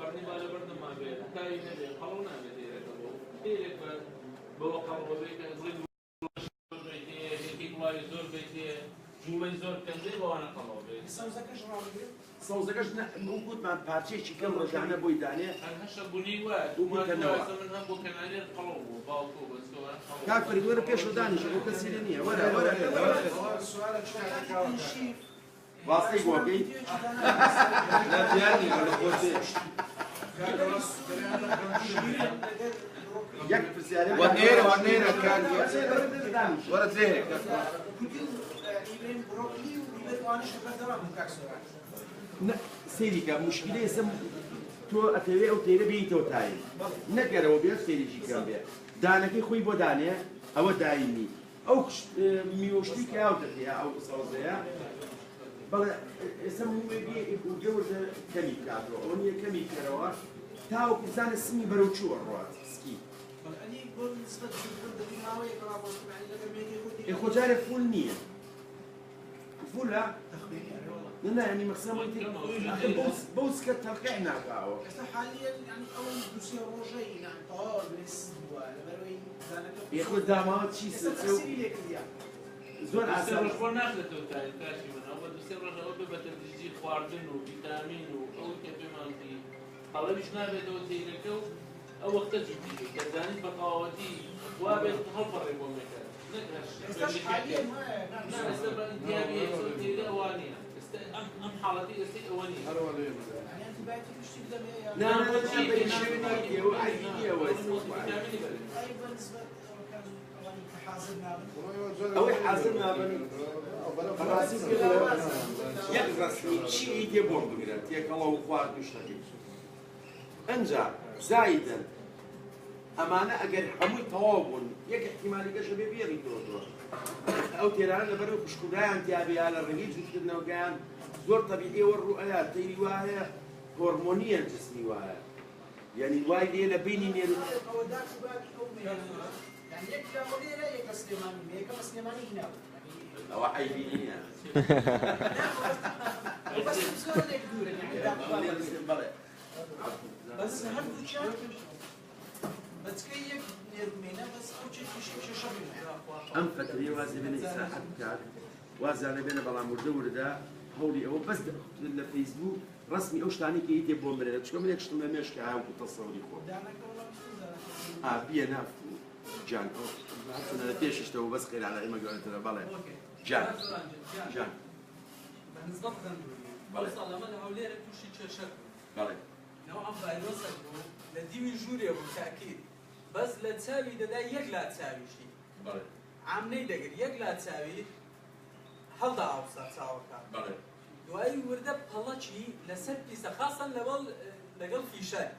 خواردنی بالا بردم ما بێ تاوی نەبێ قەڵەو نابێت تێرەکەەوە تێرێک بەوە قەڵەوە بێت زۆر وڵی زۆر بێتێ جوومەی زۆر کەندەی بەوانە قەڵەوە بێت سەوزەکەش وەکوتمان پارچەیەکی کەم ڕۆژانە بۆی دانێ هەشە بوونی وایە من هەم بۆ کەنانێت قەڵەو بوو باوکۆ بەستەوە کاک فەرید وەرە پێشەوە دانیشە بۆ کەسی لە نییە وەرە واستەی بۆ بکەیت لا دیانی لە خۆتێ یەک پرسیارە وەنێرە کار وەرە زێرێک سێریکە مشکلەی ئێستا تۆ ئەتەوێ ئەو تێرە بێیتەوە تایم نەگەرەوە بێت سێریشی کەم بێ دانەکەی خۆی بۆ دانێ ئەوە داینی ئەو میوەشتی کە یاو دەکەیە ئەو سەوزەیە بەڵێ ئێستا گەورە کەمی کاتەوە ئەوە نییە کەمی کەرەوە تاو بزانە سمی بەرەو چووە ڕات سکی خۆجارێ فول نییە فولە لا يعني مقسم بوس كتلقيع ناقاو حاليا يعني اول دوسيه روجي يعني طوال بالاسبوع لبروي ياخذ دامات شي زور عسل روج ناخذته تاشي من اول دوسيه روج اول بتدريجي خواردن وفيتامين او كيف ما في خلاص نابه دوتي لكو او وقت جدي كذاني بقاوتي وابد تحفر يبومك بس حاليا ما لا استبقى انتيابيه صوتي اوانيه ام حالتي استي اوانيه يعني انت بايتك مش تقدر لا هو عادي هو ايضا نسبه او حازمنا يقرصني شيء يجيبون بقرات ياك الله وخوات مشتكي انجا زايدا امانه اگر هموي توابون يك احتمالي كش بيبيغي دور او تيران لبرو خشكودان تيابي على الرقيق جدنا وكان زور طبيعي والرؤيات تيري واهي هرمونيا جسمي واهي يعني الواي دي لبيني يعني يكفي مدير يك سليماني يك سليماني هنا او حيبيني بس بسرعه يقدر يعني بس هم دوشان بس كي يرمينا بس اوجه شي شبي ام فتري وازي بين ساحه كاد وازي بين بلا مردور ده هولي او بس في فيسبوك رسمي اوش تاني كي يتي بومبريت شكون من يكشتم ماشي كاو تصوري خو بينا جان انا ليش اشتو بس خير على ما قلت له بالله جان بالنسبه لنا وصل لما هولير توشي تششك بالله نوعا فيروسك لديوي جوري بالتاكيد بس لا تساوي دا يك لا تساوي شيء بالله عامني دقر يك لا تساوي هل دا اوسط ساوكا بالله دوای ورده پلاچی لسر پیسه خاصا لقل فیشان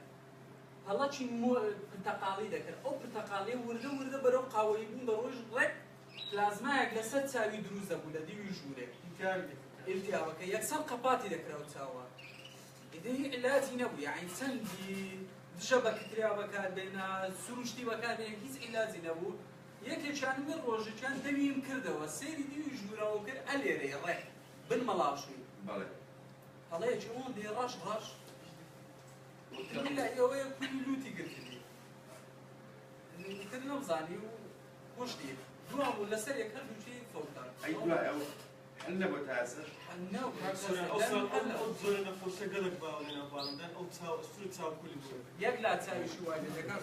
پلاچی پرتقالی دکر او پرتقالی ورده برو قاوی بون دروج رک لازمه لسر تساوی دروزه بود دیوی جوره التیابه که یکسر قپاتی دکر او تساوا ایده علاجی نبود یعنی سندی دشبه کتریا بکار بینا سروشتی بکار بینا هیچ علاجی نبود یکی چند من روزی چند دویم کرده و سری دیوی جوره و کر الیره رک بن ملاشی بالله هلا يجون دي راش لا يا كل لوتي قلت لي قلت له مزاني وش دي دوا ولا سريع كان شيء فوتر اي دوا او حنا بتاسر حنا اصلا اصلا نفسه قدك باولنا بالدان او تساو استريت تساو كل بول يقلا تساوي شو واحد ذكر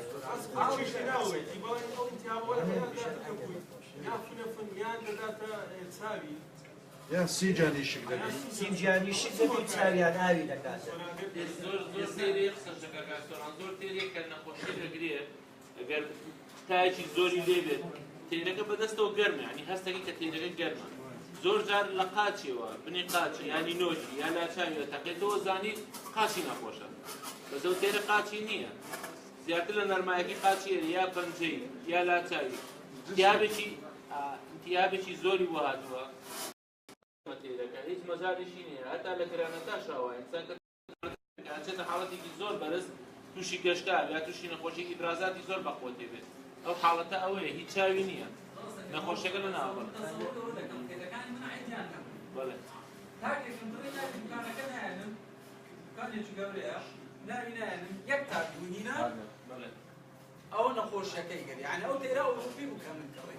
عاوز شناوي يبغى او انت ولا يا فن يا داتا تساوي یا سینجانی شکل سینجانی شکل تساویان آوی دکات زور تێری قسەشەکە کاکتۆران زۆر تێرێک کە نەخۆشی دەگرێت ئەگەر تایەکی زۆری لێبێت تێرەکە بەدەستەوە گەرمە ینی هەستەکەی کە تێرەکە گەرمە زۆر جار لە قاچیەوە بنی قاچی ینی نۆکی یا لاچاویەوە تەقێتەوە زانیت قاچی نەخۆشە بەسەو تێرە قاچی نییە زیاتر لە نەرمایەکی قاچیێنی یا پەنجەی یا لاچاوی تیابێکی زۆری بۆ هاتووە هیچ مەزارێکی نییە هەتا لە کرانەتا شاوە ئینسان چێتە حاڵەتێکی زۆر بەرز تووشی گەشتار یا تووشی نەخۆشی ئیبرازاتی زۆر بەخۆ تێبێت ئەو حاڵەتە ئەوەیە هیچ چاوی نییە نەخۆشیەکە لە ناوە کانێکی گەورەیە ناوینایەنم یەک تاک بوونینە ئەو نەخۆشیەکەی گەری یعنی ئەو تێرە ئەوروپی بکە من کڕێ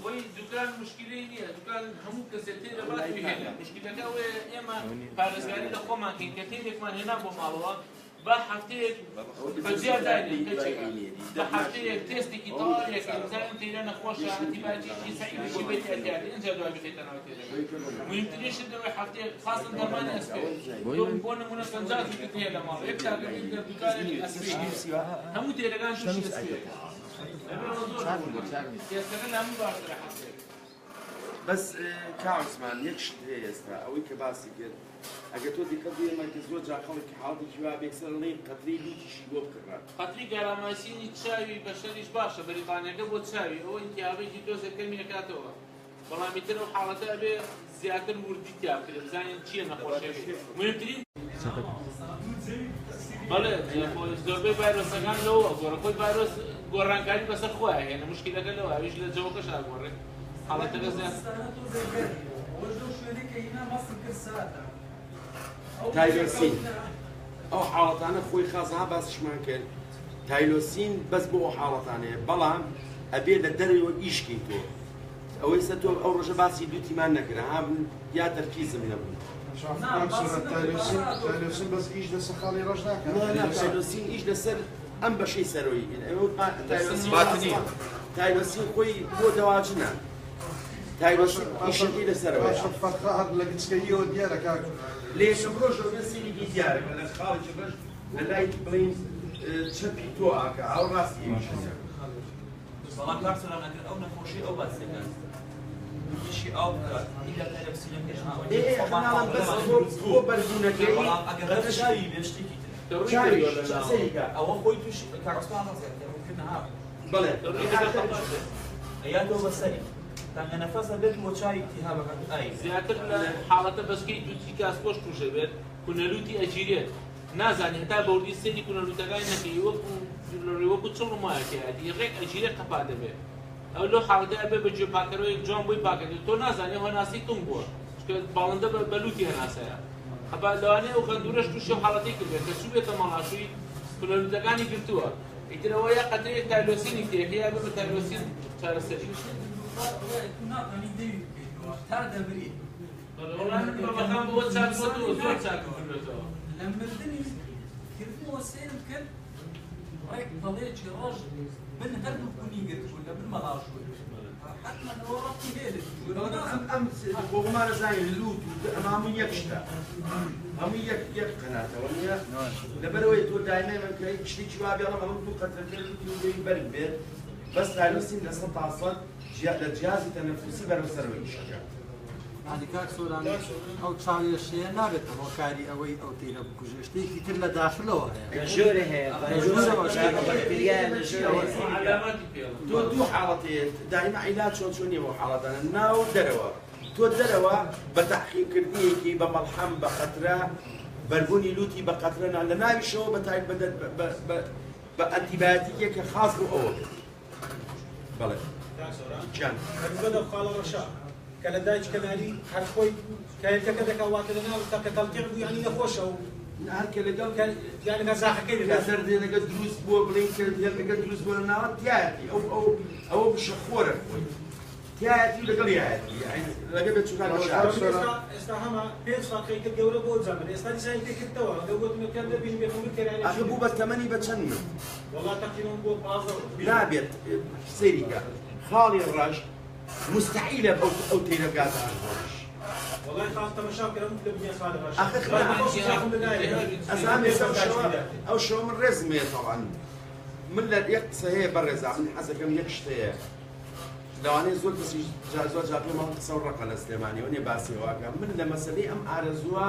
وی دوکان مشکلی نییە دوکان هەموو کەسێک تێرە باتی هێنا مشکلەکە ئەوەیە ئێمە پارێزگاری لە خۆمان کەین کە تێرێکمان هێنا بۆ ماڵەوە با هەفتەیەک بەجیا داینێن بە هەفتەیەک تێستێکی تەواویەکەن بزانین تێرە نەخۆشە ئەنتیبیۆتیکی سەعیدێکی بێت ئەتیادی ئەنجا دوای بخێتەنەوە تێرەکە مهمترینشت دەوێت هەفتەیەک خاصن دەرمانی ئەسپێ بۆ نمونە پەنجاتی هەیە لە ماڵ یەک تاگەی لە دوکانێکی ئەسپێ هەموو تێرەکان تووشی ئەسپێ تێستەکە لە هەموو باشترە هەفتەیەک بەس کاوسمان یەک شت هەیە ئێستا ئەوەی کە باسی کرد ئەگە تۆ دیکە بێمە کە زۆر جا خەڵکی حاڵێکی وا بێکسەر لێ قەتری لوتیشی بۆ بکڕات قەتری گەراماسینی چاوی بەشەریش باشە بەریتانیەکە بۆ چاوی ئەوە ئینتیابێکی دۆزەکەمی ئەکاتەوە بەڵامی تر ئەو حاڵەتە ئەبێ زیاتر وردی تیا بکرێ بزانین چییە نەخۆشەوی مهمترین بەڵێ زۆربەی ڤایرۆسەکان لەوە گۆڕەخۆی ڤایرۆس گۆڕانکاری بەسەر خۆیان هێنە مشکلەکە لەوە ئەویش لە جەوەکەش ئاگۆڕێ حاڵەتەکە زیات تایلۆسین ئەو حاڵەتانە خۆی خازها باسشمان کرد تایلۆسین بەس بۆ ئەو حاڵەتانەیە بەڵام ئەبێ لە دەرەوە ئیشکی تۆ ئەوەی سە تۆ ئەو ڕۆژە باسی دوتیمان نەکرا هابن یا تەرکیزم نەبوو تایلۆسین بەس ئیش لەسەر خاڵی ڕەش ناکات تایلۆسین ئیش لەسەر ئەم بەشەی سەرۆی تایلۆسین خۆی بۆ دەواچنە تایلۆسین ئیشەکەی لەسەرەوە فەرخە هەر لە گچکەیەوە دیارە کاک لێشم ڕۆژەوە سینێکی دیارەکە لە خاڵێکی ڕۆژ لە لای بڵین چەپی تۆ ئاکە ئەو ڕاستی ئیشەکە بەڵام کارسەران ئەگەر ئەو نەخۆشی ئەو باسەکەن یشی ئاو بکات ئیلا تایلۆسینەکەش بەس بۆ بەرزوونەکەی بەڵام ئەگەر ڕەشاوی بێ شتێکی تر ئەوە خۆی توش کارسپان ڕزێکردنها بڵێ ئەیا تۆ بەسەری تانگە نەفەسە بێت بۆ چاوی التیهابەکە ئای زیاتر لە حاڵەتە بەسکەی دووتی کاسپۆش تووشە بێت کونەلوتی ئەگیرێت نازانێت تا بەوردی سێری کونەلوتەکانی نەکەی وەکو چڵ مایەکەیاتی ڕێک ئەگیرێت قەپا دەبێت ئەو لەو حاڵەتەیە بێ بە گوێپاکەرەوەی جوان بۆی پاکەێت تۆ نازانێ هەناسی تونگ بووە باڵندە بەلوتی هەناسەیە ئەبا لەوانەیە ئەو خەندورەش تووشی و حاڵەتی کردێت کە چوو بێتە مەڵاشووی کونەلوتەکانی گرتووە ئیترەوە یا قەتەیەک تایلۆسینی تێکەیە بێ بە تایلۆسین چارەسەری تا دەبری بۆ چاک زۆر چاک کردێتەوە لە مردنی کردنەوە سێرم کرد ڕێک پەڵەیەکی ڕۆژ من هەردوو کونی گرتبوو لە بن مەڵاشوو حتما ئەوە ڕەتی لێدت ئەم بۆمانە زانین لوت ئەمامون یەک شتە هەموو یەک قەناتەوە نیە لەبەرەوەی تۆ دایمێمە کە شتێکی وا بێڵم ئەڵم دوو قەترەکە لوتی بەرگ بێت بەس تایلۆسین لە 100% لە جیازی تەنەفوسی بەرەوسەرەوەی شەکە عادی کاک سۆران ئەو چاوێشەیە نابێتە هۆکاری ئەوەی ئەو تێرە بکوژێ شتێکی تر لە داخلەوە هەیە ژۆرە هەیە تۆ دوو حاڵەتەیە دائما عیلاج چۆنیە بۆ حاڵەتانە ناو دەرەوە تۆ دەرەوە بە تەحقیقکردنیەکی بە مەڵحەم بە قەترە بەربوونی لوتی بە قەترە لە ناویشەوە بە ئەنتیبیۆتیکێکە خاص بۆ ئەوە بەڵێ جان بەدە خاڵە ڕەشا کە لە دایک کەناری هەر خۆی کایەکەکە دەکەواتە لە ناو تاکە تەڵقیع بوو یعنی نەخۆشە و هەرکە لەگەڵ یعنی نەزاحەکەی سەردێنەکە دروست بووە بڵین کە دێنەکە دروست بووە لە ناوە تایەتی ئەوە بشەخۆرە خۆی تایەتی لەگەڵ یایەتی لەگە بێت چوکان ئێستا هەمە 5 ساڵی کە گەورە بۆ جامن ئێستا دیزاین پێکردەوە گەوتمەکە دەبین بێخۆی کەرانی ئەخە بوو بە تەمەنی بە چەند من وەڵا تەقریباً بۆ 15 نابێت سەیریکە خاڵی ڕەش مستحیلە ئەو تێرەگاتە ڕۆژ والله خاص تماشا كلام في الدنيا صالح ئەو شەو من ڕێزمێ طبعا من لە یەک قسە هەیە بەڕێزا من حەزەکەم یەک شتەیە لەوانەیە زۆر کەسی زۆر جاپێ ماڵ قسە و ڕقە لە سلێمانیەوە نێ باسیەوەکە من لە مەسەلەی ئەم ئارەزووە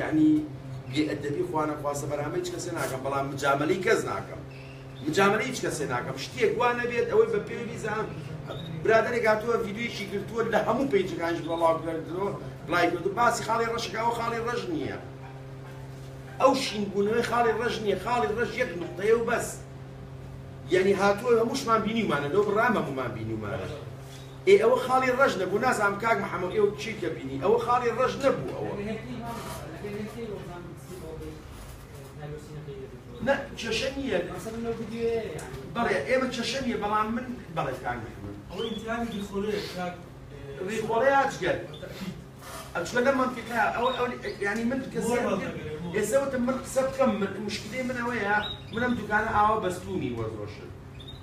یعنی بێئەدەبی خوانە خواسە بەرامە هیچ کەسێ ناکەم بەڵام مجاملەی کەس ناکەم مجاملەی هیچ کەسێ ناکەم شتێک وا نەبێت ئەوەی بە پێوی بیزانم برادێک هاتووە ڤیدیۆیەکی گرتووە لە هەموو پەیجەکانیش بڵاو کردەوە بڵای کردو باسی خاڵی ڕەشەکە ئەو خاڵی ڕەش نییە ئەو شینبوونەوەی خاڵی ڕەش نییە خاڵی ڕەش یەک نقطەیە و بەس یعنی هاتووە هەمووشمان بینیمانە لەو بڕام هەموومان بینیمانە ئەوە خاڵی ڕەش نەبوو نازانم کاک محەممەد ئێوە چی کە بینی ئەوە خاڵی ڕەش نەبوو ئەوە نه کێشە نییە بەڵێ ئێمە کێشە نییە بەڵام من بەڵێ کامی من ئەو ئیمتیانی دیخۆلەیە ڕێخۆڵی ئاچگەر ئەچکە لە منطقە ئەو ینی من ئێسەوتم من قسە بکەم مشکلەی من ئەوەیە منم دوکانە ئاوا بەستونی وەزۆشن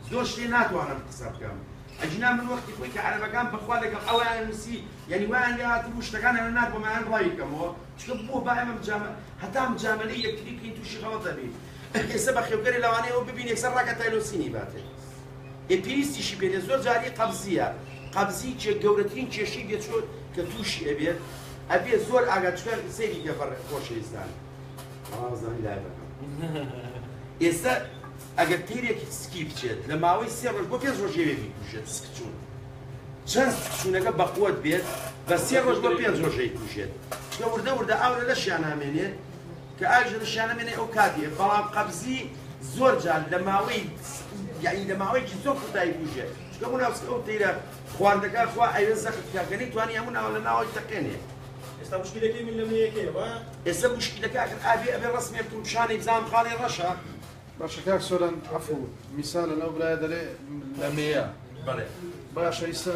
زۆر شتێ ناتوانم قسە بکەم ئەجنا من وەختی خۆی کە عەرەبەکان بەخوا لەگەڵ ئەویان نووسی یعنی وایان لێ هاتبوو شتەکان ئەوە نات بۆمایان ڕای بکەمەوە چکە بۆ با ئێمە هەتا مجاملەی یەکتری بکەین تووشی غەڵەت دەبێت ئێستا بە خێوگەری لەوانەیەوە ببین یەکسەر ڕاکە تایلۆسینی باتێ ئێپیریستیشی پێدێ زۆر جاری قەبزیە قەبزی گەورەترین کێشەی دێچۆت کە تووشی ئەبێت ئەبێ زۆر ئاگاتچکە سەیری گەفەر خۆشەویستان ئازانی لای بەکەم ئێستا ئەگەر تیرێکی سکی بچێت لە ماوەی 3 ڕۆژ بۆ 5 ڕۆژێوێ بیکوژێت سکچوون چەند سکچوونەکە بەقوت بێت بە 3 ڕۆژ بۆ 5 ڕۆژەی کوژێت چکە وردە وردە ئاورە لەشیان هامێنێت کە ئاژە لەشیان هامێنێ ئەو کاتێ بەڵام قەبزی زۆر جار لە ماوەی یعنی لە ماوەیەکی زۆر کوتایی کوژێت چکە مناوسکە ئەو تیرە خواردەکە خوا ئەوێ زەخت کاکەنی توانی هەموو ناوە لە ناوەی تەقێنێ ئێستا مشکلەکەی من لەمەیەکەیە وایە ئێستا مشکلەکە ئەگەر ئەبێ ڕسمێ بکەم شانەی بزانم خاڵی ڕەشە باشە کاک سۆران عەفو میسالە لەو برایە دەرێ لە مێیە بەڵێ باشە ئیستا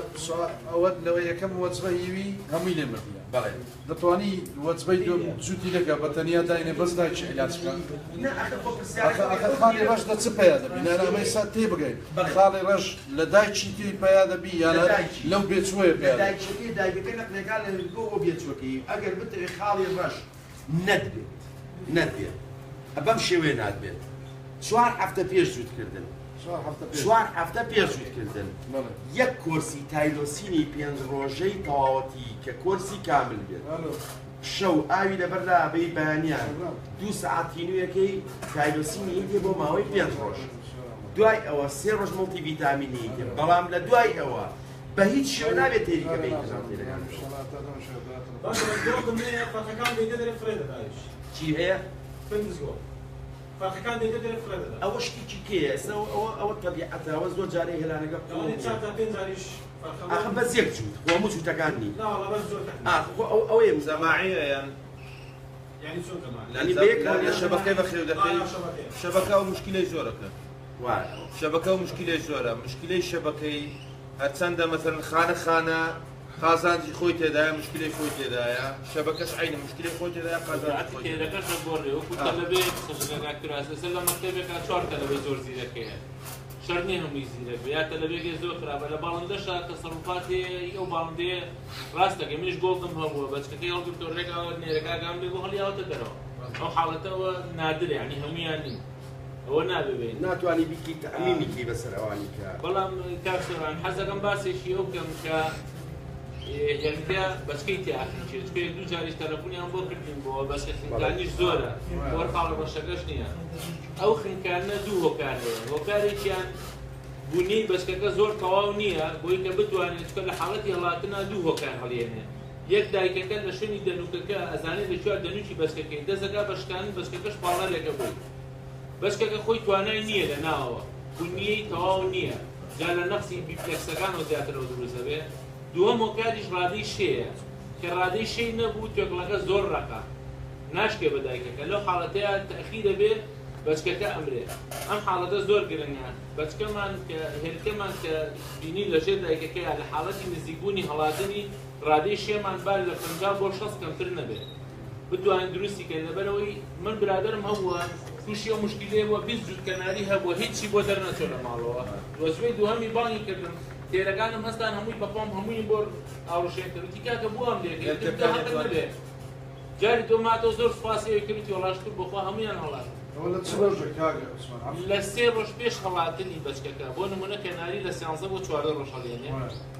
ئەوە لەوە یەکەم وەجبە هیوی هەمووی لێ مردیە بەڵێ دەتوانی وەجبەی دوم جوتی لەگە بە تەنیا داینێ بەس دایکی عیلاج بکەن نه ئەخە بۆ پرسیارەکە ئەخە خاڵی ڕەش دە چ پەیە دەبی نەرە ئەمەی سات تێ بگەین خاڵی ڕەش لە دایکی تێی پەیا دەبی یان لەو بێچووەیە پێیا دایکەکەی دایکەکەی نەقلێکا لە بۆ بۆ بێچووەکەی ئەگەر بتەوێ خاڵی ڕەش نەتبێت بەم شێوەیە ناتبێت 4 هەفتە پێش جووتکردن 4 هەفتە پێش جووتکردن یەک کۆرسی تایلۆسینی 5 ڕۆژەی تەواوەتی کە کۆرسی کامل بێت شەو ئاوی لەبەردا ئابەی بەیانیان 2 سەعاتی نوێیەکەی تایلۆسینی دێ بۆ ماوەی 5 ڕۆژ دوای ئەوە 3 ڕۆژ مڵتی ڤیتامینی دێ بەڵام لە دوای ئەوە بە هیچ شێوە نابێت تێریکە بێت فەرقەکان دەیدە دەرێ فرێ دەدایش چی هەیە؟ فەرقەکان دەیدە دەرێ فرێ دەدا ئەوە شتێکی کێیە ئێستا ئەوە تەبیعەتە ئەوە زۆر جارێ هێلانەکە ئەوەی 4 تا 5 جاریش ئەخە بەس یەک جووت هەموو جووتەکان نی لا والله بەس زۆر ئەوەیە جەماعیە یان یعنی چۆن جەماعە يعني بيك لە شەبەکەی بەخێو دەکەی شەبەکە و مشکلەی زۆرەکە وای شەبەکە و مشکلەی زۆرە مشکلەی شەبەکەی هەرچەندە مەثەن خانە قازانجی خۆی تێدایە مشکلەی خۆی تێدایە شەبەکەش عینە مشکلەی خۆی تێدایە قازانجی خۆی تێدایە تێرەکەشە بۆڕێ وەکو تەلەبێ قسەشەکە کراسە لە مەکتەبێکا 4 تەلەبێ زۆر زیرەکەیە شەر نییە هەمووی زیرەک یا تەلەبێکی زۆر خراپە لە باڵندەشە تەسەڕوفاتی ئەو باڵندەیە ڕاستەکە منیش گۆڵدم هەبووە بەچکەکەی هەڵگرتۆ ڕێکاوە نێرەکەگام لێ بۆ هەڵیاوەتە دەرەوە ئەو حاڵەتەوە نادرە یعنی هەمویان نین ئەوە نابێت ناتوانانی بیکی تەمینیکی بەسەر ئەوانی کە بەڵام کاکسۆران حەزەکەم باسێکی ئەو بکەم کە یعنیکە بەچکەی تیاخیچێت چکە دوو جاریش تەلەفۆنیان بۆ کردین بۆ بەسکە خنکانیش زۆرە وەرقاڵە ڕەشەکەش نییە ئەو خنکانە دوو هۆکار هەیە هۆکارێکیان بوونی بەسکەکە زۆر تەواو نییە بۆی کە بتوانێت چکە لە حاڵەتی هەڵاتنا دوو هۆکار هەڵێنێ یەک دایکەکە لە شوێنی دەنوکەکە ئەزانێت لەکوێ دەنوکی بەسکەکەی دەزەکە بەشکان بەسکەکەش پاڵەرێکە بووی بەسکەکە خۆی توانای نییە لە ناوەوە بوونیەی تەواو نییە جا لە نەفسی بیپلەکسەکانەوە زیاترەوە دروستە بێ دووەم هۆکاریش ڕادەی شەیە کە ڕادەی شەی نەبوو توێکڵەکە زۆر ڕەقا ناشکێ بە دایکەکە لەو حاڵەتەیە تەخیر دەبێت بەچکەکە ئەمرێ ئەم حاڵەتە زۆر گرنگە بەچکەمان کە هێلکەمان کە بینی لەژێر دایکەکەیە لە حاڵەتی نزیکبوونی هەڵاتنی ڕادەی شێمان بار لە 50 بۆ 60 کەمتر نەبێت بتوانین دروستیکەن لەبەرەوەی من برادرم هەبووە تووشی ئەو مشکلەیە بووە 20 جووتکەناری هەبووە هیچی بۆ دەرنەچۆ لە ماڵەوە وەزوەی دووهەمی بانگی کردم تێرەکانم هەستان هەمووی بەپۆم هەمووی بۆ ئاوڕشێنکردی کاکە بۆ ئەم لێکێ جاری تۆ ماتۆ زۆر سوپاسی کردی وەڵاشتر بۆخوا هەمویان هەڵات لە 3 ڕۆژ پێش هەڵاتنی بەچکەکە بۆ نمونە کەناری لە 13 بۆ 14 ڕۆژ هەڵێنێ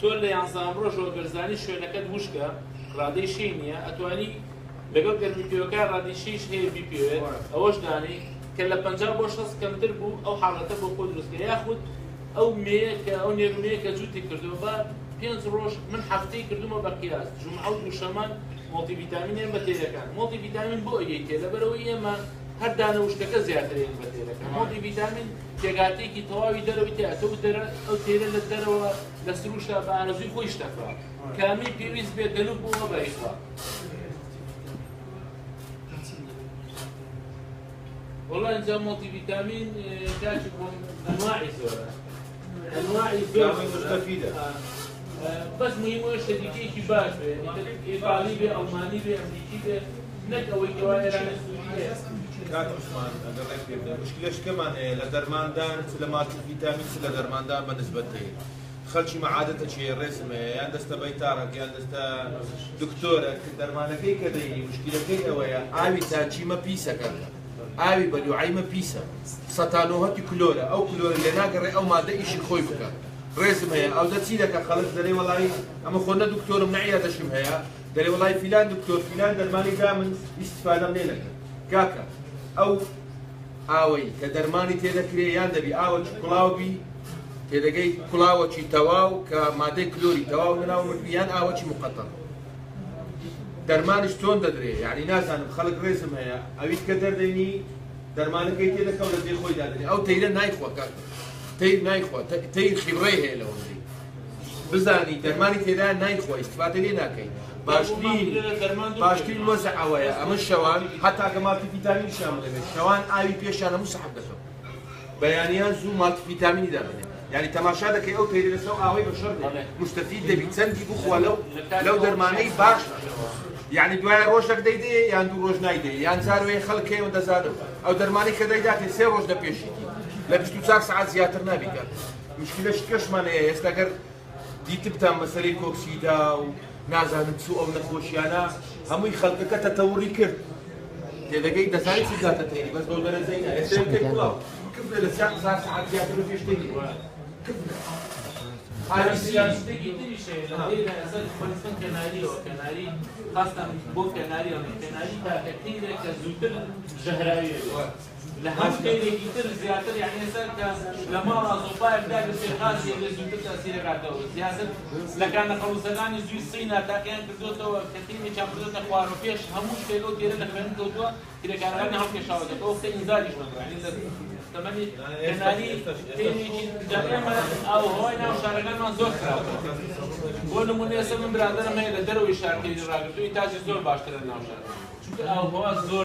تۆ لە 11 ڕۆژەوە گەرزانی شوێنەکەت وشکە ڕادەی شەی نییە ئەتوانی لەگەڵ گەرمیپێوەکە ڕادەی شەیش هەیە بیپێوێت ئەوەش دانی کە لە 50 بۆ 60 کەمتر بوو ئەو حاڵەتە بۆ خۆ دروستکە یاخود ئەو مێیە کە ئەو نێرومەیە کە جووتی کردووە بە 5 ڕۆژ من هەفتەی کردومە بە قیاس جومعە و دووشەمان مۆڵتی ڤیتامینیان بە تێرەکان مۆڵتی ڤیتامین بۆ ئەیەکێ لەبەرەوەی ئێمە هەر دانە وشکەکە زیاترین بە تێرەکە مۆڵتی ڤیتامین تێگاتێکی تەواوی دەرەوەی تێتە ئەو تێرە لە دەرەوە لە سروشە بە ئارەزووی خۆی شتەکە کامی پێویست بێت دەنوب بووە بە ئیخوا والله انجا مالتي فيتامين كاشف انواعي زورا انواعي زورا مستفيدة بس مهم شديكي كي باش يعني ايطالي بي الماني بي امريكي بي نك او ايراني سوريه كات عثمان اگر رأيك بيبدا مشكلة كمان لدرماندان سلامات الفيتامين لدرماندان بالنسبة لي خلشي ما عادة شيء الرسم يعني دست بيتارك يعني دست دكتورك درمانك كي كذي مشكلة كي اويا عاوي تاجي ما بيسا كذا عاوي بلو عاي ما بيسا سطانوهاتي كلورا او كلورا اللي ناقر او مادة ايش خوي بك رسم هي او دتي لك خلص دري والله اما خونا دكتور من عيادة شم هي دري والله فلان دكتور فلان درماني دامن استفادة منك كاكا او اوي كدرماني تذكري يان دبي او كلاوبي تدقي كلاوة تواو كمادة كلوري تواو نلاو مربيان اوتش مقطر درمان شتون تدري يعني ناس انا بخلق رسم هي اويت كدر ديني درمان كي تدك ولا دي خوي دادني او تير نايخوا كاك تير نايخوا تير خبري هي لو بزاني درماني تيدا نايخوا استفاده لي ناكي باشتري موزع اويا اما الشوان حتى كما في فيتامين شامل الشوان اوي بيش انا مسحب دسو بيانيان زو مالت فيتامين دابني يعني تماشادك او تيري لسو اوي بشر مستفيد دبي تسندي بخوا لو درماني باش يعني دواي روجك ديدي يعني دو روج نايدي يعني زاروي خلكي وندا زارو او درماني كدا داتي سي روج دا بيشي لبستو 4 ساعات زياتر نابي كان مشكله شكش ماني استاجر دي تبتا مسالي كوكسيدا ونازا نتسو او نخوشيانا همو يخلقك تطوري كرت تلاقي دساني سيجاتا تاني بس دول انا زينا يستاهل كيف كلاو كيف لساعة ساعات زياتر فيش تاني هذا السياسة تيجي شيء لدينا أساس فلسفة كناري وكناري خاصة بو كناري وكناري كثير كزوتر جهراوية لهم كثير كثير زيادة يعني أساس لما رازوبا يبدأ بالسيرخاز يبدأ زوتر تأثير قاعدة سياسة لكان خلصان زوج الصين تاكين كذوتو كثير من كذوتو خوارو فيش هموش كيلو تيرن خمن كذوتو كده كان غني هم كشاوده أو كإنزاج يعني تمام كناري تيجي دائما أو هو أنا وشاركنا من زور كراو بقول مناسب من برادر ما يقدروا يشاركوا يراقبوا يتاجي زور باشتري الناشر شو أو هو زور